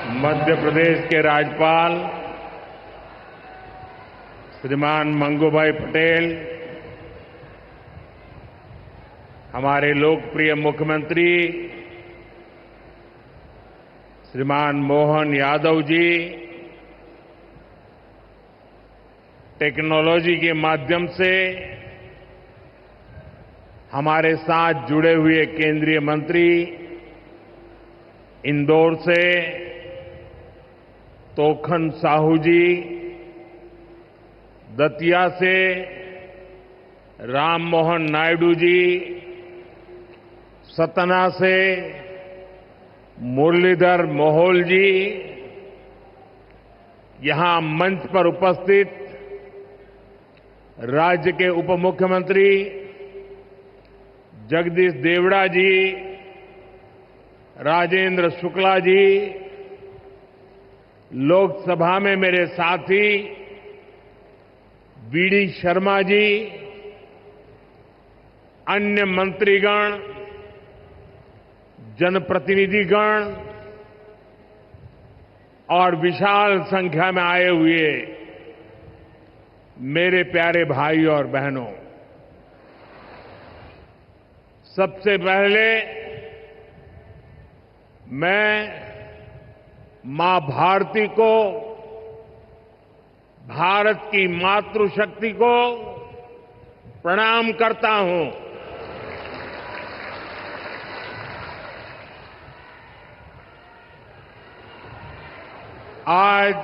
मध्य प्रदेश के राज्यपाल श्रीमान मंगूभाई पटेल, हमारे लोकप्रिय मुख्यमंत्री श्रीमान मोहन यादव जी, टेक्नोलॉजी के माध्यम से हमारे साथ जुड़े हुए केंद्रीय मंत्री, इंदौर से तोखन साहू जी, दतिया से राम मोहन नायडू जी, सतना से मुरलीधर मोहोल जी, यहां मंच पर उपस्थित राज्य के उप मुख्यमंत्री जगदीश देवड़ा जी, राजेंद्र शुक्ला जी, लोकसभा में मेरे साथी बीडी शर्मा जी, अन्य मंत्रीगण, जनप्रतिनिधिगण और विशाल संख्या में आए हुए मेरे प्यारे भाई और बहनों, सबसे पहले मैं मां भारती को, भारत की मातृशक्ति को प्रणाम करता हूं। आज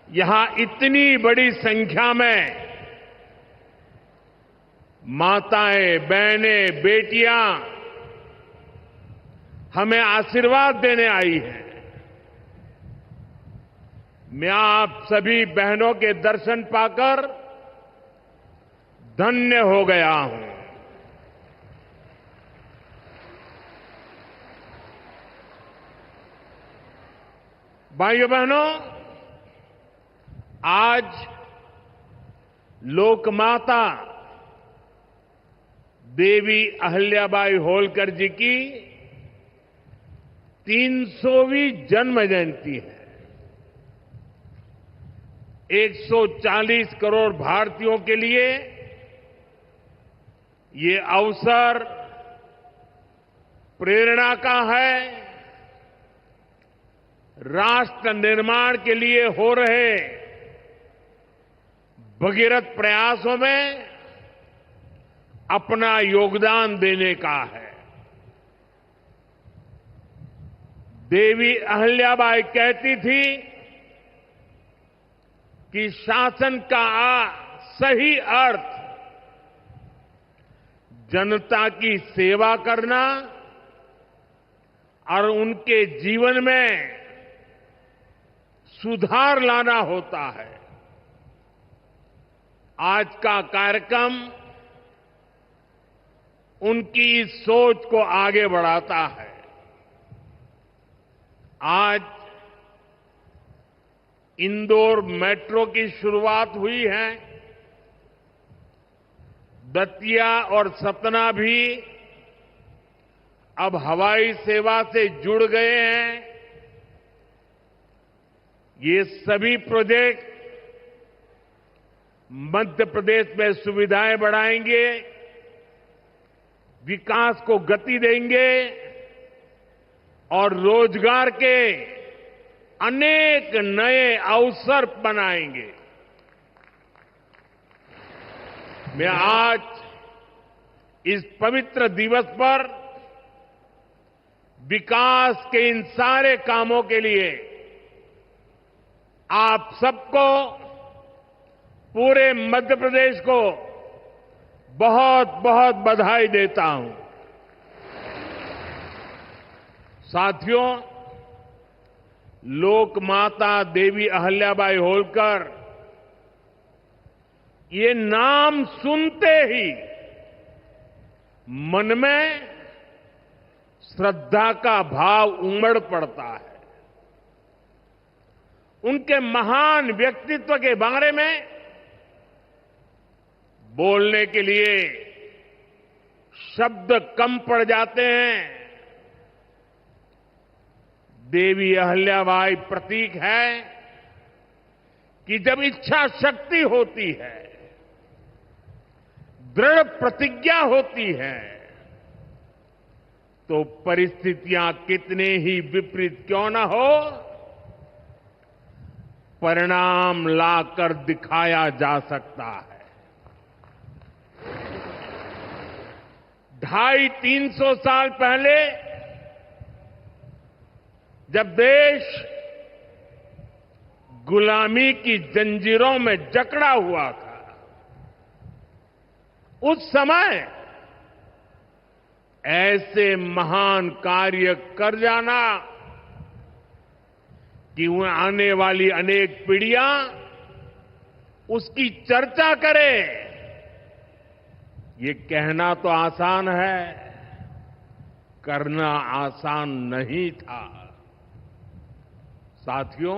यहां इतनी बड़ी संख्या में माताएं, बहनें, बेटियां हमें आशीर्वाद देने आई हैं। मैं आप सभी बहनों के दर्शन पाकर धन्य हो गया हूं। भाइयों बहनों, आज लोकमाता देवी अहिल्याबाई होलकर जी की 300वीं जन्म जयंती है। 140 करोड़ भारतीयों के लिए ये अवसर प्रेरणा का है। राष्ट्र निर्माण के लिए हो रहे भगीरथ प्रयासों में अपना योगदान देने का है। देवी अहिल्याबाई कहती थी कि शासन का सही अर्थ जनता की सेवा करना और उनके जीवन में सुधार लाना होता है। आज का कार्यक्रम उनकी इस सोच को आगे बढ़ाता है। आज इंदौर मेट्रो की शुरुआत हुई है। दतिया और सतना भी अब हवाई सेवा से जुड़ गए हैं। ये सभी प्रोजेक्ट मध्य प्रदेश में सुविधाएं बढ़ाएंगे, विकास को गति देंगे और रोजगार के अनेक नए अवसर बनाएंगे। मैं आज इस पवित्र दिवस पर विकास के इन सारे कामों के लिए आप सबको, पूरे मध्य प्रदेश को बहुत बहुत बधाई देता हूं। साथियों, लोकमाता देवी अहिल्याबाई होलकर, ये नाम सुनते ही मन में श्रद्धा का भाव उमड़ पड़ता है। उनके महान व्यक्तित्व के बारे में बोलने के लिए शब्द कम पड़ जाते हैं। देवी अहल्याबाई प्रतीक है कि जब इच्छा शक्ति होती है, दृढ़ प्रतिज्ञा होती है, तो परिस्थितियां कितने ही विपरीत क्यों न हो, परिणाम लाकर दिखाया जा सकता है। 250-300 साल पहले जब देश गुलामी की जंजीरों में जकड़ा हुआ था, उस समय ऐसे महान कार्य कर जाना कि आने वाली अनेक पीढ़ियां उसकी चर्चा करें, ये कहना तो आसान है, करना आसान नहीं था। साथियों,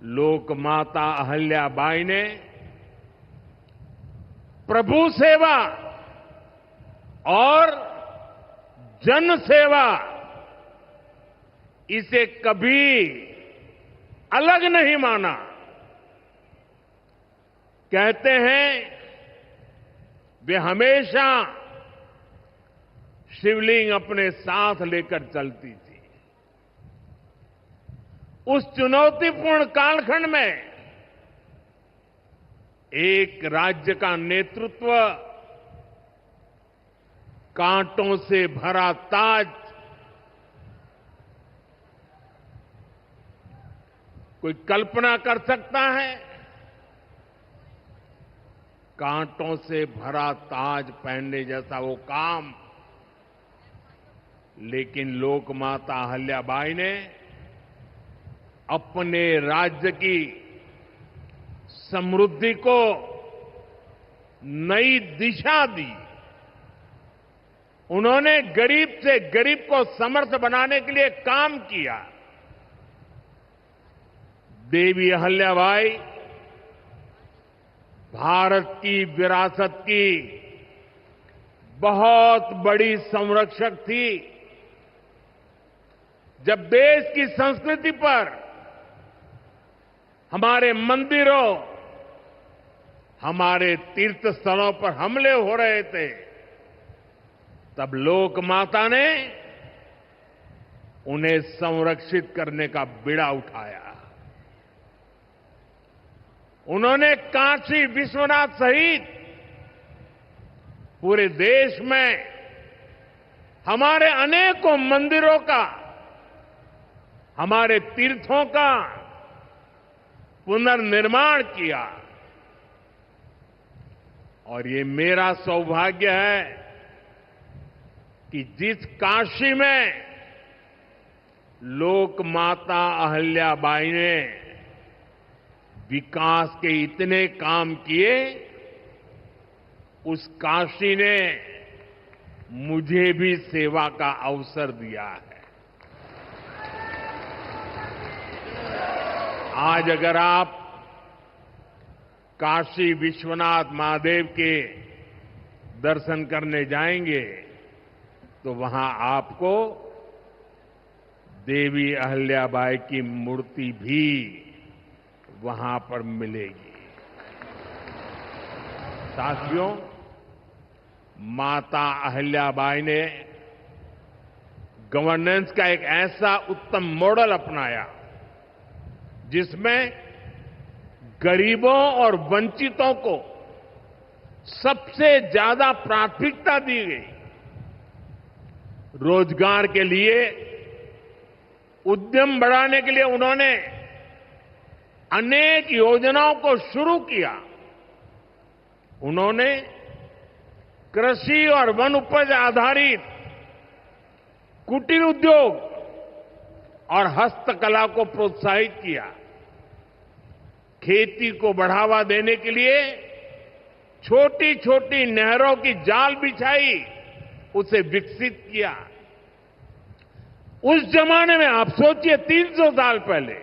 लोकमाता अहल्याबाई ने प्रभु सेवा और जन सेवा, इसे कभी अलग नहीं माना। कहते हैं वे हमेशा शिवलिंग अपने साथ लेकर चलती थी। उस चुनौतीपूर्ण कालखंड में एक राज्य का नेतृत्व कांटों से भरा ताज कोई कल्पना कर सकता है? कांटों से भरा ताज पहनने जैसा वो काम, लेकिन लोकमाता अहल्याबाई ने अपने राज्य की समृद्धि को नई दिशा दी। उन्होंने गरीब से गरीब को समर्थ बनाने के लिए काम किया। देवी अहल्याबाई भारत की विरासत की बहुत बड़ी संरक्षक थी। जब देश की संस्कृति पर, हमारे मंदिरों, हमारे तीर्थ स्थलों पर हमले हो रहे थे, तब लोक माता ने उन्हें संरक्षित करने का बीड़ा उठाया। उन्होंने काशी विश्वनाथ सहित पूरे देश में हमारे अनेकों मंदिरों का, हमारे तीर्थों का पुनर्निर्माण किया। और ये मेरा सौभाग्य है कि जिस काशी में लोकमाता अहल्याबाई ने विकास के इतने काम किए, उस काशी ने मुझे भी सेवा का अवसर दिया है। आज अगर आप काशी विश्वनाथ महादेव के दर्शन करने जाएंगे तो वहां आपको देवी अहल्याबाई की मूर्ति भी वहां पर मिलेगी। साथियों, माता अहल्याबाई ने गवर्नेंस का एक ऐसा उत्तम मॉडल अपनाया जिसमें गरीबों और वंचितों को सबसे ज्यादा प्राथमिकता दी गई। रोजगार के लिए, उद्यम बढ़ाने के लिए उन्होंने अनेक योजनाओं को शुरू किया। उन्होंने कृषि और वन उपज आधारित कुटीर उद्योग और हस्तकला को प्रोत्साहित किया। खेती को बढ़ावा देने के लिए छोटी छोटी नहरों की जाल बिछाई, उसे विकसित किया। उस जमाने में आप सोचिए, 300 साल पहले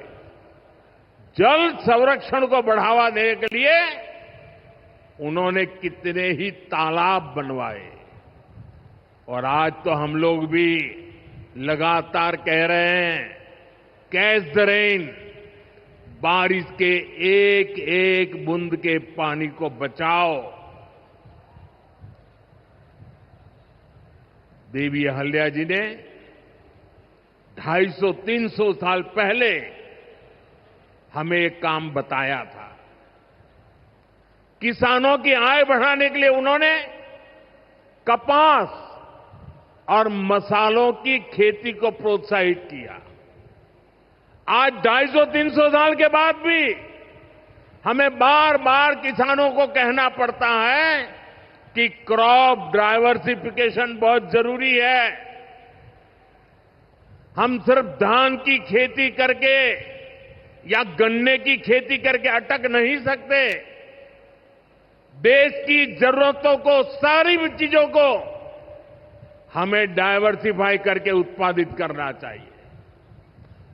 जल संरक्षण को बढ़ावा देने के लिए उन्होंने कितने ही तालाब बनवाए। और आज तो हम लोग भी लगातार कह रहे हैं, कैच द रेन, बारिश के एक एक बूंद के पानी को बचाओ। देवी अहल्या जी ने 250-300 साल पहले हमें एक काम बताया था। किसानों की आय बढ़ाने के लिए उन्होंने कपास और मसालों की खेती को प्रोत्साहित किया। आज 250-300 साल के बाद भी हमें बार बार किसानों को कहना पड़ता है कि क्रॉप डाइवर्सिफिकेशन बहुत जरूरी है। हम सिर्फ धान की खेती करके या गन्ने की खेती करके अटक नहीं सकते। देश की जरूरतों को, सारी चीजों को हमें डाइवर्सिफाई करके उत्पादित करना चाहिए।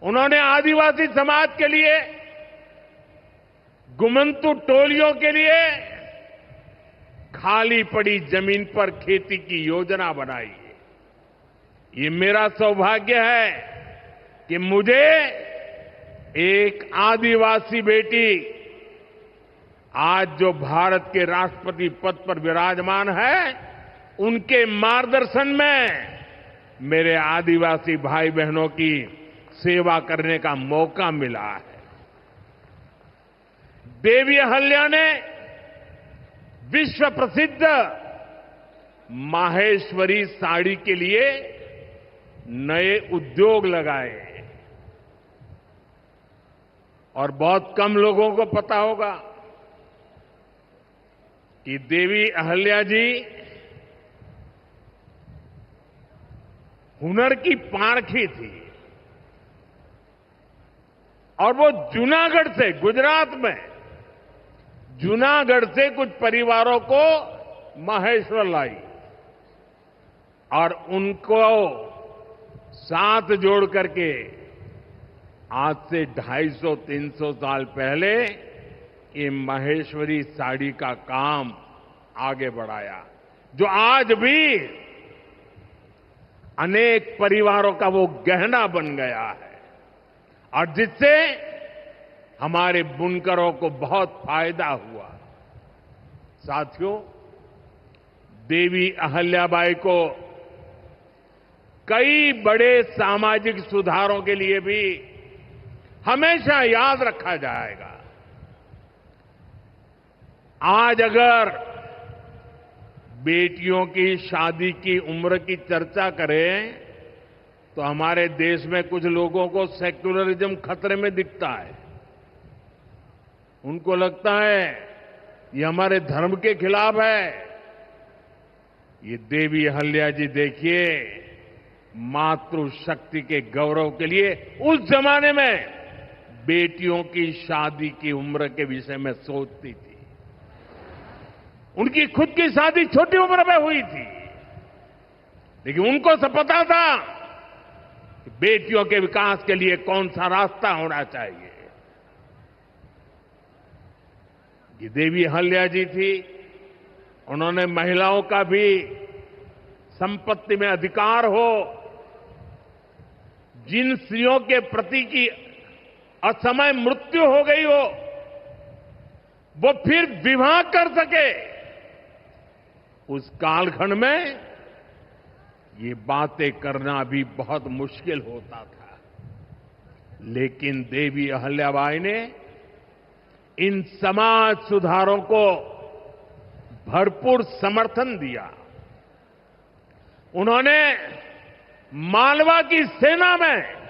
उन्होंने आदिवासी समाज के लिए, गुमंतु टोलियों के लिए खाली पड़ी जमीन पर खेती की योजना बनाई है। ये मेरा सौभाग्य है कि मुझे एक आदिवासी बेटी आज जो भारत के राष्ट्रपति पद पर विराजमान है, उनके मार्गदर्शन में मेरे आदिवासी भाई बहनों की सेवा करने का मौका मिला है। देवी अहल्या ने विश्व प्रसिद्ध माहेश्वरी साड़ी के लिए नए उद्योग लगाए और बहुत कम लोगों को पता होगा कि देवी अहल्या जी हुनर की पारखी थी और वो जूनागढ़ से, गुजरात में जूनागढ़ से कुछ परिवारों को माहेश्वर लाई और उनको साथ जोड़ करके आज से 250-300 साल पहले ये माहेश्वरी साड़ी का काम आगे बढ़ाया, जो आज भी अनेक परिवारों का वो गहना बन गया है और जिससे हमारे बुनकरों को बहुत फायदा हुआ। साथियों, देवी अहल्याबाई को कई बड़े सामाजिक सुधारों के लिए भी हमेशा याद रखा जाएगा। आज अगर बेटियों की शादी की उम्र की चर्चा करें तो हमारे देश में कुछ लोगों को सेक्युलरिज्म खतरे में दिखता है। उनको लगता है ये हमारे धर्म के खिलाफ है। ये देवी अहल्या जी देखिए, मातृशक्ति के गौरव के लिए उस जमाने में बेटियों की शादी की उम्र के विषय में सोचती थी। उनकी खुद की शादी छोटी उम्र में हुई थी, लेकिन उनको सब पता था कि बेटियों के विकास के लिए कौन सा रास्ता होना चाहिए। ये देवी अहल्या जी थी, उन्होंने महिलाओं का भी संपत्ति में अधिकार हो, जिन स्त्रियों के प्रति की असमय मृत्यु हो गई हो वो फिर विवाह कर सके। उस कालखंड में ये बातें करना भी बहुत मुश्किल होता था, लेकिन देवी अहल्याबाई ने इन समाज सुधारों को भरपूर समर्थन दिया। उन्होंने मालवा की सेना में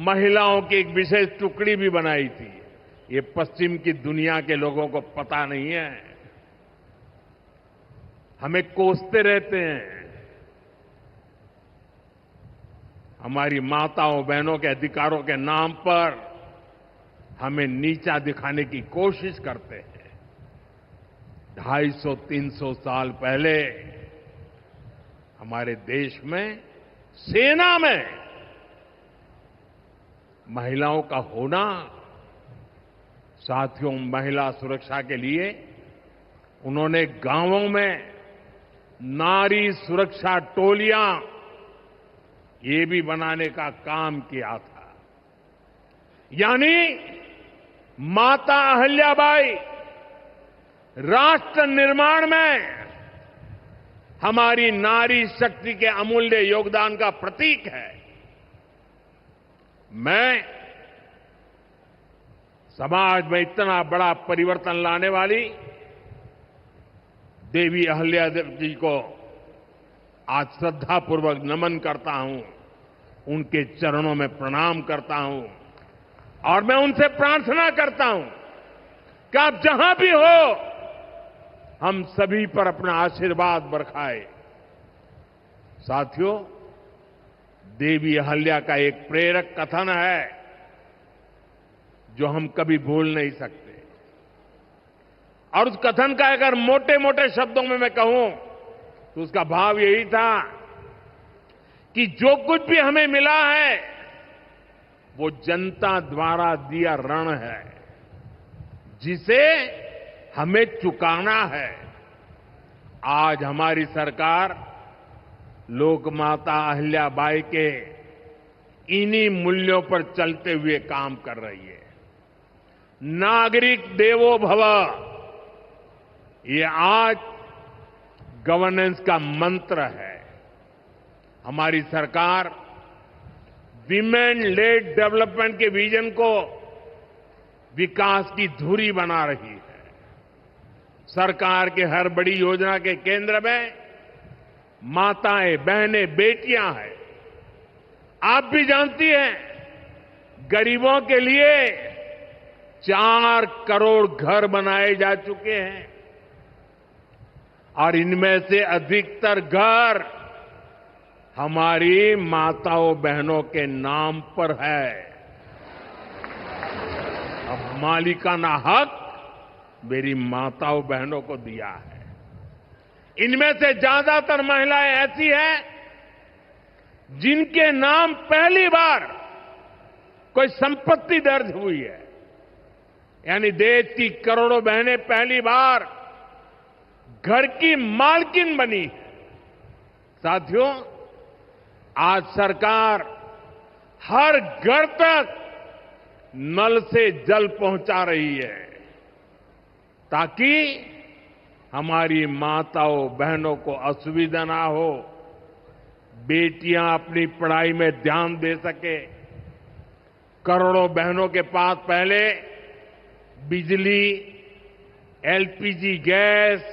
महिलाओं की एक विशेष टुकड़ी भी बनाई थी। ये पश्चिम की दुनिया के लोगों को पता नहीं है, हमें कोसते रहते हैं। हमारी माताओं बहनों के अधिकारों के नाम पर हमें नीचा दिखाने की कोशिश करते हैं। 250-300 साल पहले हमारे देश में सेना में महिलाओं का होना, साथियों, महिला सुरक्षा के लिए उन्होंने गांवों में नारी सुरक्षा टोलियां ये भी बनाने का काम किया था। यानी माता अहिल्याबाई राष्ट्र निर्माण में हमारी नारी शक्ति के अमूल्य योगदान का प्रतीक है। मैं समाज में इतना बड़ा परिवर्तन लाने वाली देवी अहिल्यादेवी जी को आज श्रद्धापूर्वक नमन करता हूं, उनके चरणों में प्रणाम करता हूं और मैं उनसे प्रार्थना करता हूं कि आप जहां भी हो, हम सभी पर अपना आशीर्वाद बरसाए। साथियों, देवी अहिल्या का एक प्रेरक कथन है जो हम कभी भूल नहीं सकते। और उस कथन का अगर मोटे मोटे शब्दों में मैं कहूं तो उसका भाव यही था कि जो कुछ भी हमें मिला है वो जनता द्वारा दिया ऋण है, जिसे हमें चुकाना है। आज हमारी सरकार लोकमाता अहिल्याबाई के इन्हीं मूल्यों पर चलते हुए काम कर रही है। नागरिक देवो भव, ये आज गवर्नेंस का मंत्र है। हमारी सरकार विमेन लेड डेवलपमेंट के विजन को विकास की धुरी बना रही है। सरकार के हर बड़ी योजना के केंद्र में माताएं, बहनें, बेटियां हैं। आप भी जानती हैं, गरीबों के लिए 4 करोड़ घर बनाए जा चुके हैं और इनमें से अधिकतर घर हमारी माताओं बहनों के नाम पर है। अब मालिकाना हक मेरी माताओं बहनों को दिया है। इनमें से ज्यादातर महिलाएं ऐसी हैं जिनके नाम पहली बार कोई संपत्ति दर्ज हुई है। यानी देश की करोड़ों बहनें पहली बार घर की मालकिन बनी है। साथियों, आज सरकार हर घर तक नल से जल पहुंचा रही है ताकि हमारी माताओं बहनों को असुविधा ना हो, बेटियां अपनी पढ़ाई में ध्यान दे सके। करोड़ों बहनों के पास पहले बिजली, एलपीजी गैस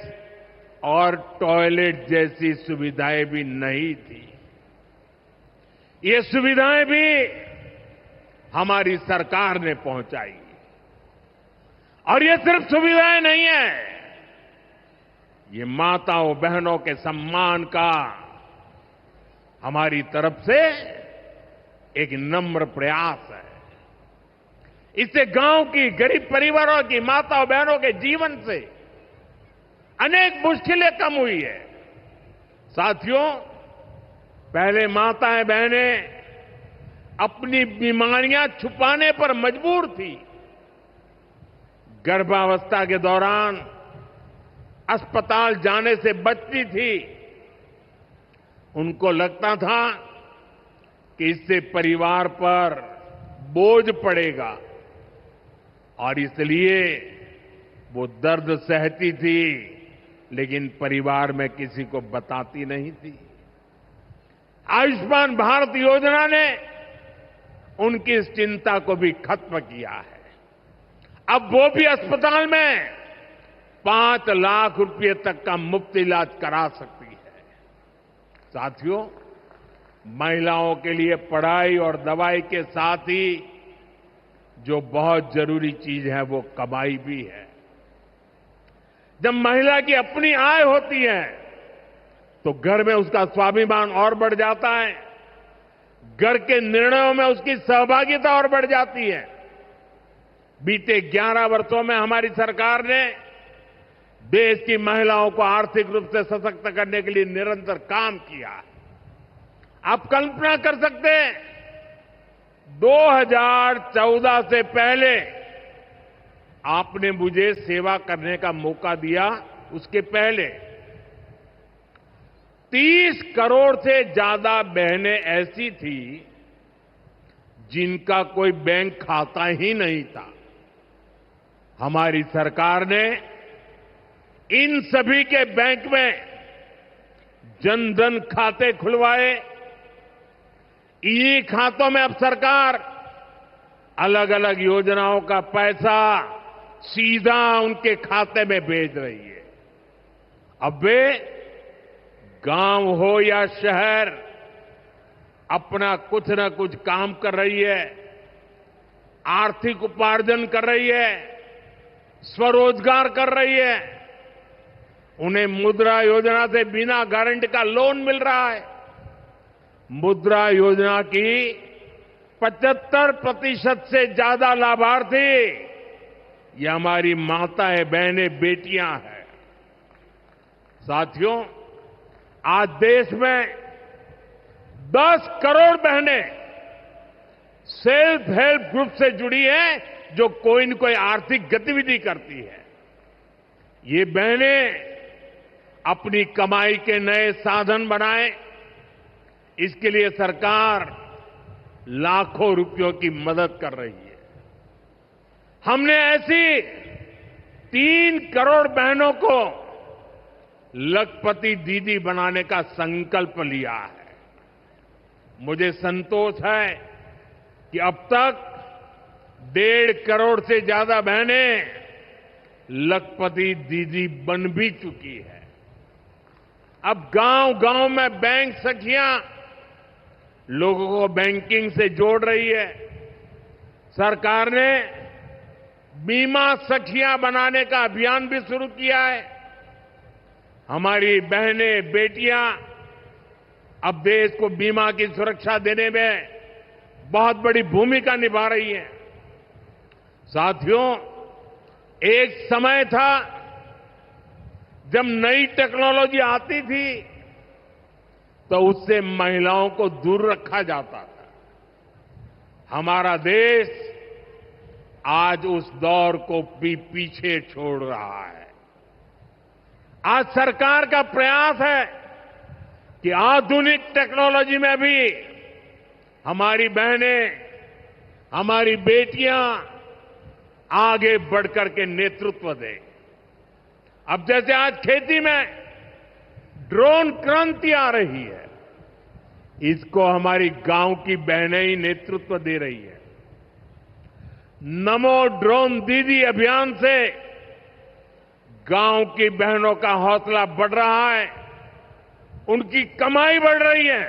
और टॉयलेट जैसी सुविधाएं भी नहीं थी। ये सुविधाएं भी हमारी सरकार ने पहुंचाई। और ये सिर्फ सुविधाएं नहीं है, ये माताओं बहनों के सम्मान का हमारी तरफ से एक नम्र प्रयास है। इससे गांव की गरीब परिवारों की माताओं बहनों के जीवन से अनेक मुश्किलें कम हुई है। साथियों, पहले माताएं बहनें अपनी बीमारियां छुपाने पर मजबूर थी। गर्भावस्था के दौरान अस्पताल जाने से बचती थी। उनको लगता था कि इससे परिवार पर बोझ पड़ेगा और इसलिए वो दर्द सहती थी, लेकिन परिवार में किसी को बताती नहीं थी। आयुष्मान भारत योजना ने उनकी इस चिंता को भी खत्म किया है। अब वो भी अस्पताल में 5 लाख रुपए तक का मुफ्त इलाज करा सकती है। साथियों, महिलाओं के लिए पढ़ाई और दवाई के साथ ही जो बहुत जरूरी चीज है वो कमाई भी है। जब महिला की अपनी आय होती है तो घर में उसका स्वाभिमान और बढ़ जाता है, घर के निर्णयों में उसकी सहभागिता और बढ़ जाती है। बीते 11 वर्षों में हमारी सरकार ने देश की महिलाओं को आर्थिक रूप से सशक्त करने के लिए निरंतर काम किया है। आप कल्पना कर सकते हैं, 2014 से पहले आपने मुझे सेवा करने का मौका दिया, उसके पहले 30 करोड़ से ज्यादा बहनें ऐसी थी जिनका कोई बैंक खाता ही नहीं था। हमारी सरकार ने इन सभी के बैंक में जन-धन खाते खुलवाए। इन्हीं खातों में अब सरकार अलग अलग योजनाओं का पैसा सीधा उनके खाते में भेज रही है। अब वे गांव हो या शहर अपना कुछ न कुछ काम कर रही है, आर्थिक उपार्जन कर रही है, स्वरोजगार कर रही है। उन्हें मुद्रा योजना से बिना गारंटी का लोन मिल रहा है। मुद्रा योजना की 75% से ज्यादा लाभार्थी ये हमारी माताएं, बहनें, बेटियां हैं। साथियों, आज देश में 10 करोड़ बहनें सेल्फ हेल्प ग्रुप से जुड़ी हैं, जो कोई न कोई आर्थिक गतिविधि करती है। ये बहनें अपनी कमाई के नए साधन बनाएं, इसके लिए सरकार लाखों रुपयों की मदद कर रही है। हमने ऐसी 3 करोड़ बहनों को लखपति दीदी बनाने का संकल्प लिया है। मुझे संतोष है कि अब तक 1.5 करोड़ से ज्यादा बहनें लखपति दीदी बन भी चुकी है। अब गांव-गांव में बैंक सखियां लोगों को बैंकिंग से जोड़ रही है। सरकार ने बीमा सखियां बनाने का अभियान भी शुरू किया है। हमारी बहनें, बेटियां अब देश को बीमा की सुरक्षा देने में बहुत बड़ी भूमिका निभा रही हैं। साथियों, एक समय था जब नई टेक्नोलॉजी आती थी तो उससे महिलाओं को दूर रखा जाता था। हमारा देश आज उस दौर को भी पीछे छोड़ रहा है। आज सरकार का प्रयास है कि आधुनिक टेक्नोलॉजी में भी हमारी बहनें, हमारी बेटियां आगे बढ़कर के नेतृत्व दें। अब जैसे आज खेती में ड्रोन क्रांति आ रही है, इसको हमारी गांव की बहनें ही नेतृत्व दे रही है। नमो ड्रोन दीदी अभियान से गांव की बहनों का हौसला बढ़ रहा है, उनकी कमाई बढ़ रही है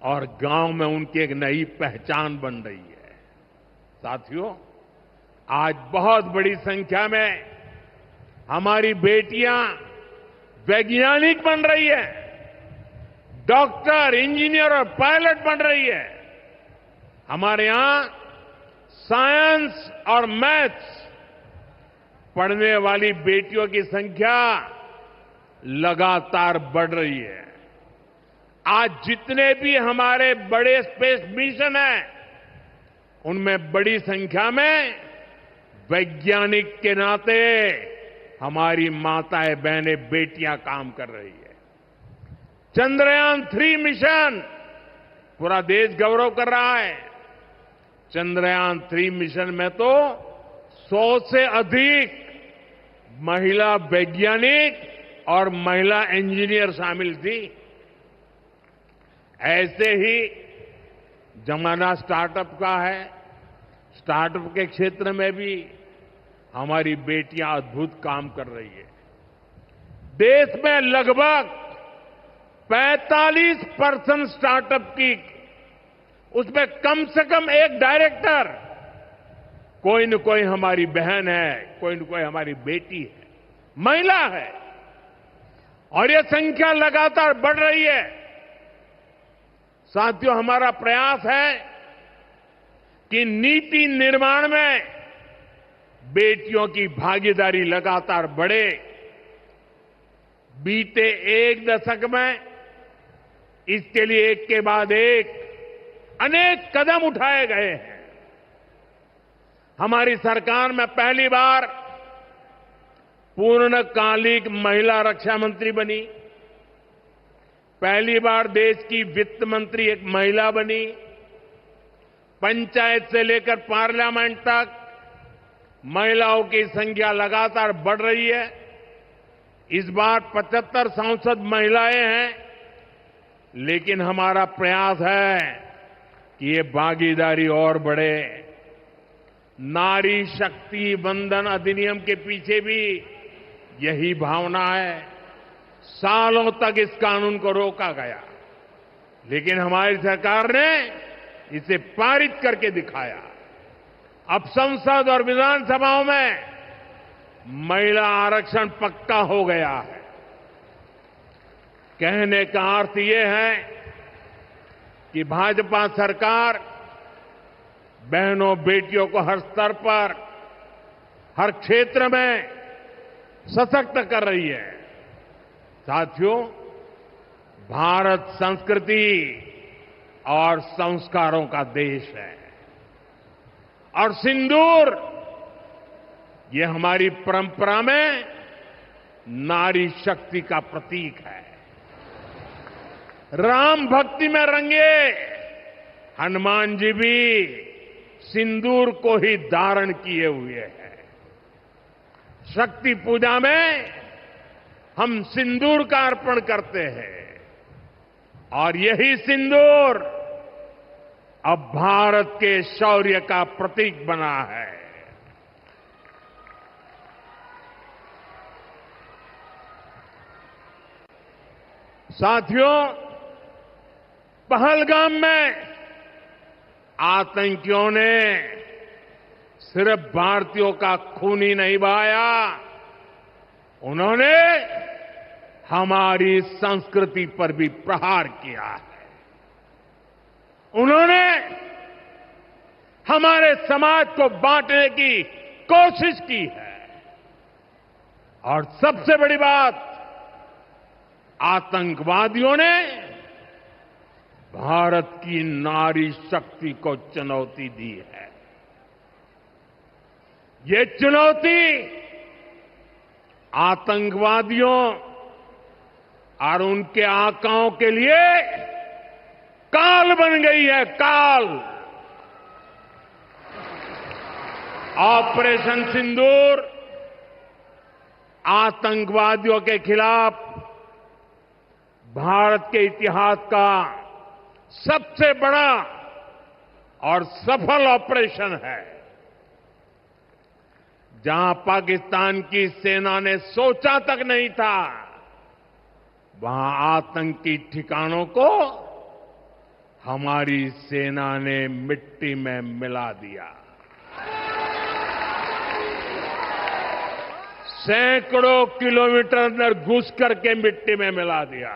और गांव में उनकी एक नई पहचान बन रही है। साथियों, आज बहुत बड़ी संख्या में हमारी बेटियां वैज्ञानिक बन रही है, डॉक्टर, इंजीनियर और पायलट बन रही है। हमारे यहां साइंस और मैथ्स पढ़ने वाली बेटियों की संख्या लगातार बढ़ रही है। आज जितने भी हमारे बड़े स्पेस मिशन हैं, उनमें बड़ी संख्या में वैज्ञानिक के नाते हमारी माताएं, बहनें, बेटियां काम कर रही है। चंद्रयान 3 मिशन पूरा देश गौरव कर रहा है। चंद्रयान 3 मिशन में तो 100 से अधिक महिला वैज्ञानिक और महिला इंजीनियर शामिल थी। ऐसे ही जमाना स्टार्टअप का है। स्टार्टअप के क्षेत्र में भी हमारी बेटियां अद्भुत काम कर रही है। देश में लगभग 45% स्टार्टअप की, उसमें कम से कम एक डायरेक्टर कोई न कोई हमारी बहन है, कोई न कोई हमारी बेटी है, महिला है और यह संख्या लगातार बढ़ रही है। साथियों, हमारा प्रयास है कि नीति निर्माण में बेटियों की भागीदारी लगातार बढ़े। बीते 1 दशक में इसके लिए एक के बाद एक अनेक कदम उठाए गए हैं। हमारी सरकार में पहली बार पूर्णकालिक महिला रक्षा मंत्री बनी। पहली बार देश की वित्त मंत्री एक महिला बनी। पंचायत से लेकर पार्लियामेंट तक महिलाओं की संख्या लगातार बढ़ रही है। इस बार 75 सांसद महिलाएं हैं, लेकिन हमारा प्रयास है कि ये भागीदारी और बढ़े। नारी शक्ति वंदन अधिनियम के पीछे भी यही भावना है। सालों तक इस कानून को रोका गया, लेकिन हमारी सरकार ने इसे पारित करके दिखाया। अब संसद और विधानसभाओं में महिला आरक्षण पक्का हो गया है। कहने का अर्थ ये है कि भाजपा सरकार बहनों बेटियों को हर स्तर पर, हर क्षेत्र में सशक्त कर रही है। साथियों, भारत संस्कृति और संस्कारों का देश है और सिंदूर ये हमारी परंपरा में नारी शक्ति का प्रतीक है। राम भक्ति में रंगे हनुमान जी भी सिंदूर को ही धारण किए हुए हैं। शक्ति पूजा में हम सिंदूर का अर्पण करते हैं और यही सिंदूर अब भारत के शौर्य का प्रतीक बना है। साथियों, पहलगाम में आतंकियों ने सिर्फ भारतीयों का खून ही नहीं बहाया, उन्होंने हमारी संस्कृति पर भी प्रहार किया है। उन्होंने हमारे समाज को बांटने की कोशिश की है और सबसे बड़ी बात, आतंकवादियों ने भारत की नारी शक्ति को चुनौती दी है। ये चुनौती आतंकवादियों और उनके आकाओं के लिए काल बन गई है, काल। ऑपरेशन सिंदूर आतंकवादियों के खिलाफ भारत के इतिहास का सबसे बड़ा और सफल ऑपरेशन है। जहां पाकिस्तान की सेना ने सोचा तक नहीं था, वहां आतंकी ठिकानों को हमारी सेना ने मिट्टी में मिला दिया। सैकड़ों किलोमीटर अंदर घुस करके मिट्टी में मिला दिया।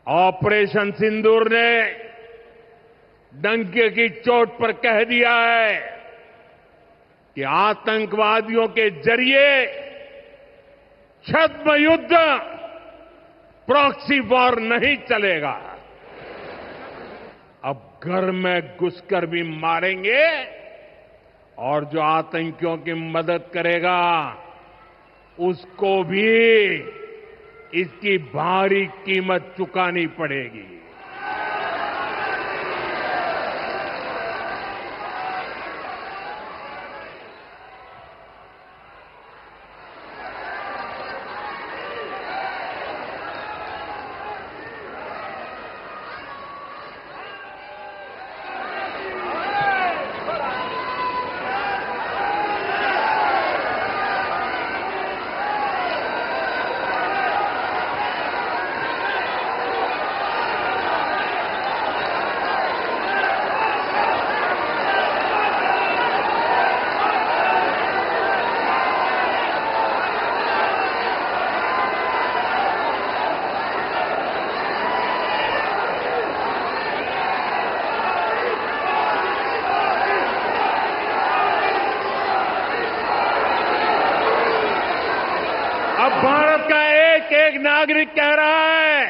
ऑपरेशन सिंदूर ने डंके की चोट पर कह दिया है कि आतंकवादियों के जरिए छद्म युद्ध, प्रॉक्सी वॉर नहीं चलेगा। अब घर में घुसकर भी मारेंगे और जो आतंकियों की मदद करेगा उसको भी इसकी भारी कीमत चुकानी पड़ेगी। अब भारत का एक एक नागरिक कह रहा है,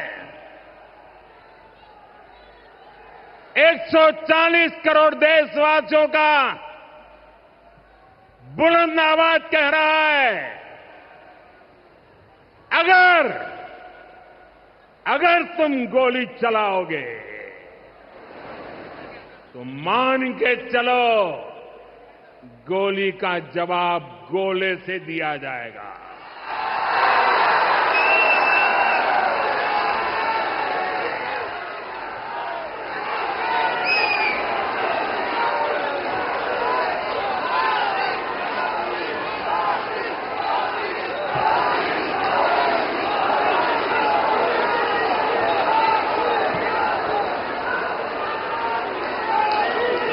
140 करोड़ देशवासियों का बुलंद आवाज कह रहा है, अगर अगर तुम गोली चलाओगे तो मान के चलो गोली का जवाब गोले से दिया जाएगा।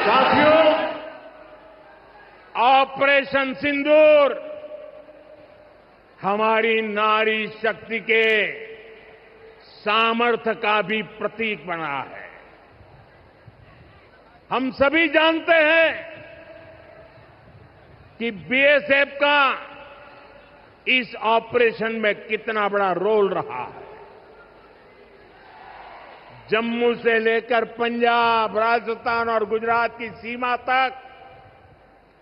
साथियों, ऑपरेशन सिंदूर हमारी नारी शक्ति के सामर्थ्य का भी प्रतीक बना है। हम सभी जानते हैं कि बीएसएफ का इस ऑपरेशन में कितना बड़ा रोल रहा है। जम्मू से लेकर पंजाब, राजस्थान और गुजरात की सीमा तक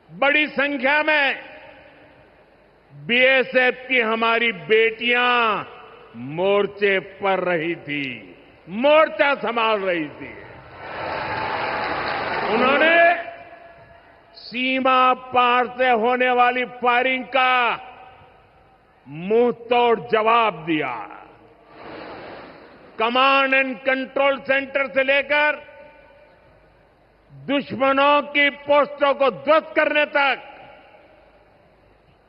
बड़ी संख्या में बीएसएफ की हमारी बेटियां मोर्चे पर रही थी, मोर्चा संभाल रही थी। उन्होंने सीमा पार से होने वाली फायरिंग का मुंहतोड़ जवाब दिया। कमांड एंड कंट्रोल सेंटर से लेकर दुश्मनों की पोस्टों को ध्वस्त करने तक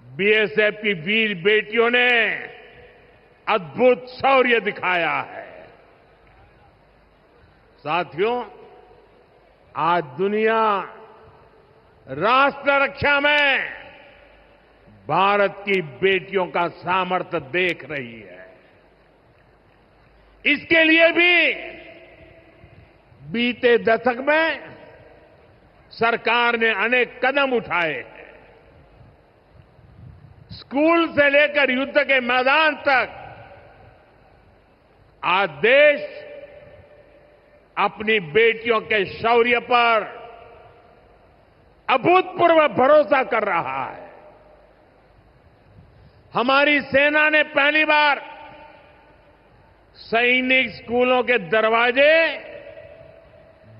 बीएसएफ की वीर बेटियों ने अद्भुत शौर्य दिखाया है। साथियों, आज दुनिया राष्ट्र रक्षा में भारत की बेटियों का सामर्थ्य देख रही है। इसके लिए भी बीते दशक में सरकार ने अनेक कदम उठाए हैं। स्कूल से लेकर युद्ध के मैदान तक आज देश अपनी बेटियों के शौर्य पर अभूतपूर्व भरोसा कर रहा है। हमारी सेना ने पहली बार सैनिक स्कूलों के दरवाजे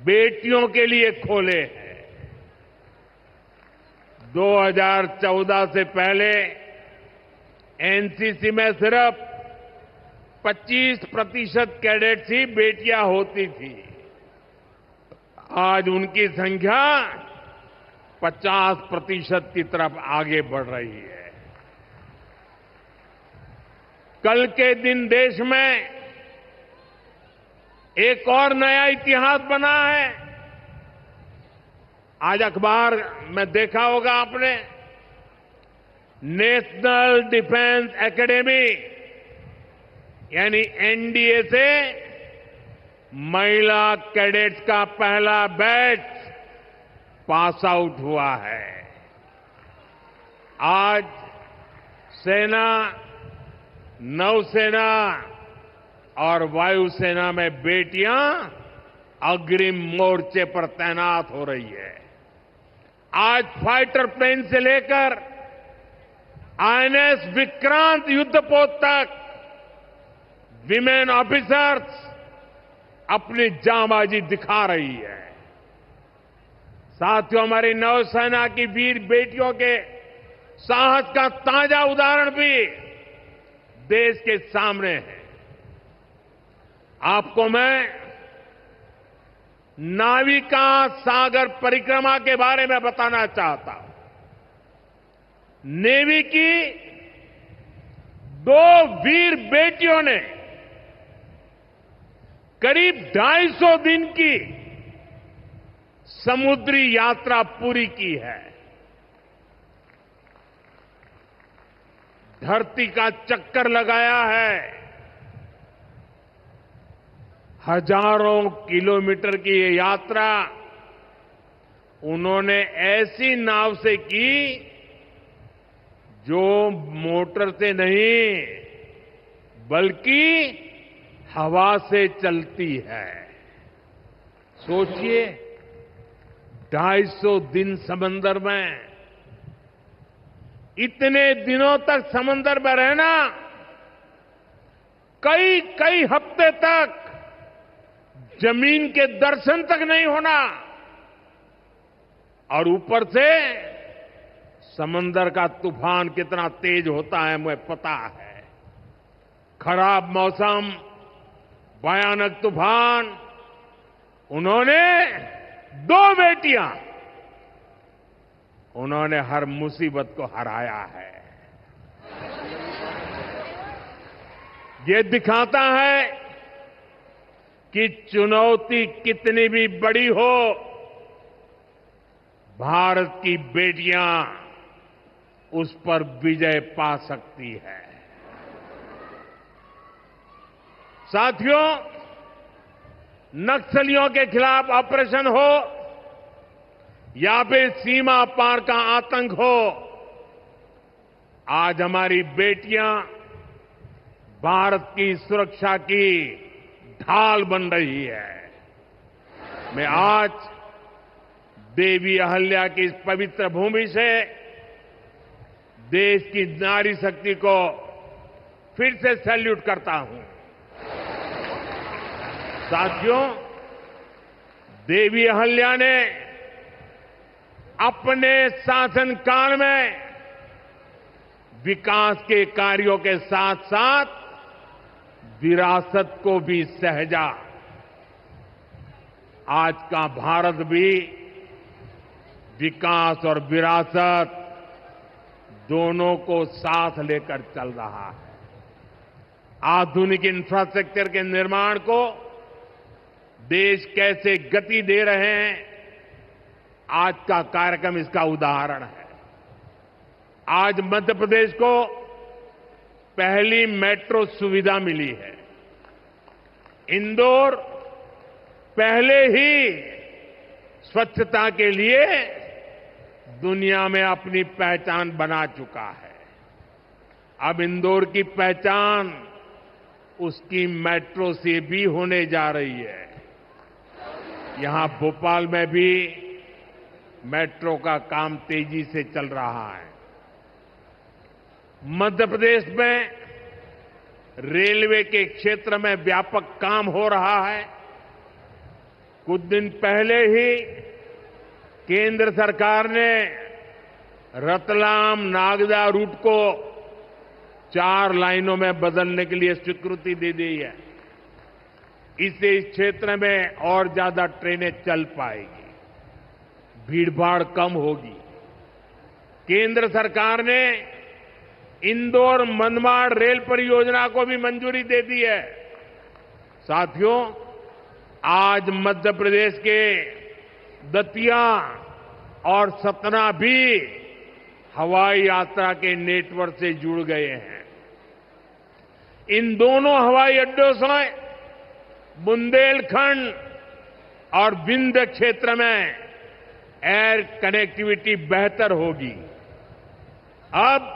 बेटियों के लिए खोले हैं। 2014 से पहले एनसीसी में सिर्फ 25% कैडेट्स ही बेटियां होती थी। आज उनकी संख्या 50% की तरफ आगे बढ़ रही है। कल के दिन देश में एक और नया इतिहास बना है। आज अखबार में देखा होगा आपने, नेशनल डिफेंस एकेडमी यानी एनडीए से महिला कैडेट्स का पहला बैच पास आउट हुआ है। आज सेना, नौसेना और वायुसेना में बेटियां अग्रिम मोर्चे पर तैनात हो रही है। आज फाइटर प्लेन से लेकर आईएनएस विक्रांत युद्धपोत तक विमेन ऑफिसर्स अपनी जांबाजी दिखा रही है। साथियों, हमारी नौसेना की वीर बेटियों के साहस का ताजा उदाहरण भी देश के सामने है। आपको मैं नाविका सागर परिक्रमा के बारे में बताना चाहता हूं। नेवी की 2 वीर बेटियों ने करीब 250 दिन की समुद्री यात्रा पूरी की है। धरती का चक्कर लगाया है। हजारों किलोमीटर की ये यात्रा उन्होंने ऐसी नाव से की जो मोटर से नहीं बल्कि हवा से चलती है। सोचिए, 250 दिन समंदर में, इतने दिनों तक समंदर में रहना कई कई हफ्ते तक जमीन के दर्शन तक नहीं होना और ऊपर से समंदर का तूफान कितना तेज होता है मुझे पता है। खराब मौसम, भयानक तूफान, उन्होंने 2 बेटियां, उन्होंने हर मुसीबत को हराया है। ये दिखाता है कि चुनौती कितनी भी बड़ी हो, भारत की बेटियां उस पर विजय पा सकती है। साथियों, नक्सलियों के खिलाफ ऑपरेशन हो या फिर सीमा पार का आतंक हो, आज हमारी बेटियां भारत की सुरक्षा की ढाल बन रही है। मैं आज देवी अहल्या की इस पवित्र भूमि से देश की नारी शक्ति को फिर से सैल्यूट करता हूं। साथियों, देवी अहल्या ने अपने शासनकाल में विकास के कार्यों के साथ साथ विरासत को भी सहेजा। आज का भारत भी विकास और विरासत दोनों को साथ लेकर चल रहा है। आधुनिक इंफ्रास्ट्रक्चर के निर्माण को देश कैसे गति दे रहे हैं, आज का कार्यक्रम इसका उदाहरण है। आज मध्य प्रदेश को पहली मेट्रो सुविधा मिली है। इंदौर पहले ही स्वच्छता के लिए दुनिया में अपनी पहचान बना चुका है। अब इंदौर की पहचान उसकी मेट्रो से भी होने जा रही है। यहां भोपाल में भी मेट्रो का काम तेजी से चल रहा है। मध्य प्रदेश में रेलवे के क्षेत्र में व्यापक काम हो रहा है। कुछ दिन पहले ही केंद्र सरकार ने रतलाम नागदा रूट को 4 लाइनों में बदलने के लिए स्वीकृति दे दी है। इससे इस क्षेत्र में और ज्यादा ट्रेनें चल पाएगी, भीड़भाड़ कम होगी। केंद्र सरकार ने इंदौर मनमाड़ रेल परियोजना को भी मंजूरी दे दी है। साथियों, आज मध्य प्रदेश के दतिया और सतना भी हवाई यात्रा के नेटवर्क से जुड़ गए हैं। इन दोनों हवाई अड्डों से बुंदेलखंड और विंध्य क्षेत्र में एयर कनेक्टिविटी बेहतर होगी। अब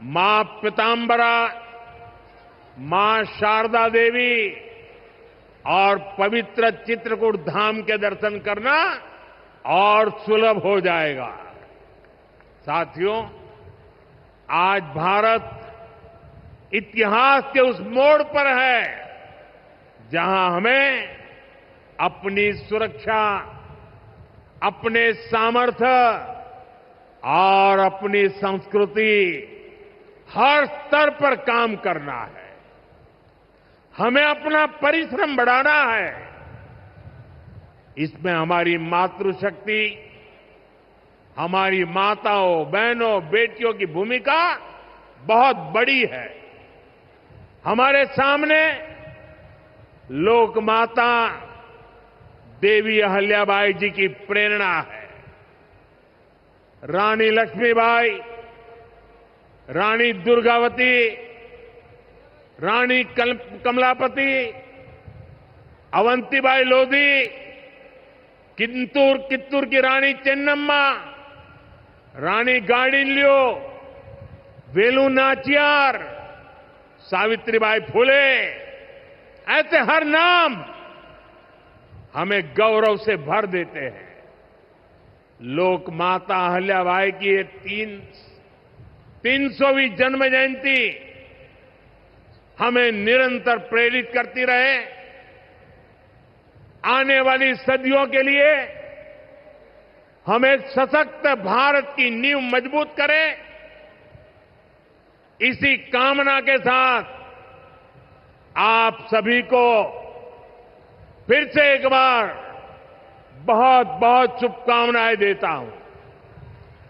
मां पीतांबरा, मां शारदा देवी और पवित्र चित्रकूट धाम के दर्शन करना और सुलभ हो जाएगा। साथियों, आज भारत इतिहास के उस मोड़ पर है जहां हमें अपनी सुरक्षा, अपने सामर्थ्य और अपनी संस्कृति हर स्तर पर काम करना है। हमें अपना परिश्रम बढ़ाना है। इसमें हमारी मातृशक्ति, हमारी माताओं, बहनों, बेटियों की भूमिका बहुत बड़ी है। हमारे सामने लोक माता देवी अहल्याबाई जी की प्रेरणा है। रानी लक्ष्मीबाई, रानी दुर्गावती, रानी कमलापति, अवंतीबाई लोधी, कित्तूर की रानी चेन्नम्मा, रानी गाडिल्यो, वेलु नाचियार, सावित्रीबाई फुले, ऐसे हर नाम हमें गौरव से भर देते हैं। लोक माता अहल्याबाई की ये 300वीं जन्म जयंती हमें निरंतर प्रेरित करती रहे। आने वाली सदियों के लिए हम एक सशक्त भारत की नींव मजबूत करें। इसी कामना के साथ आप सभी को फिर से एक बार बहुत बहुत शुभकामनाएं देता हूं।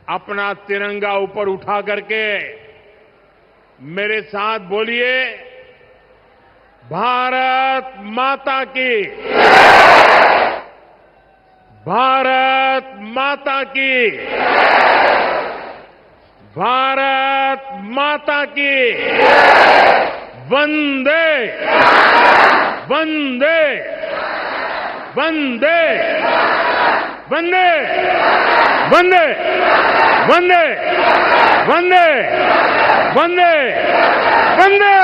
अपना तिरंगा ऊपर उठा करके मेरे साथ बोलिए, भारत माता की, भारत माता की, भारत माता की, वंदे वंदे वंदे वंदे वंदे वंदे वंदे वंदे वंदे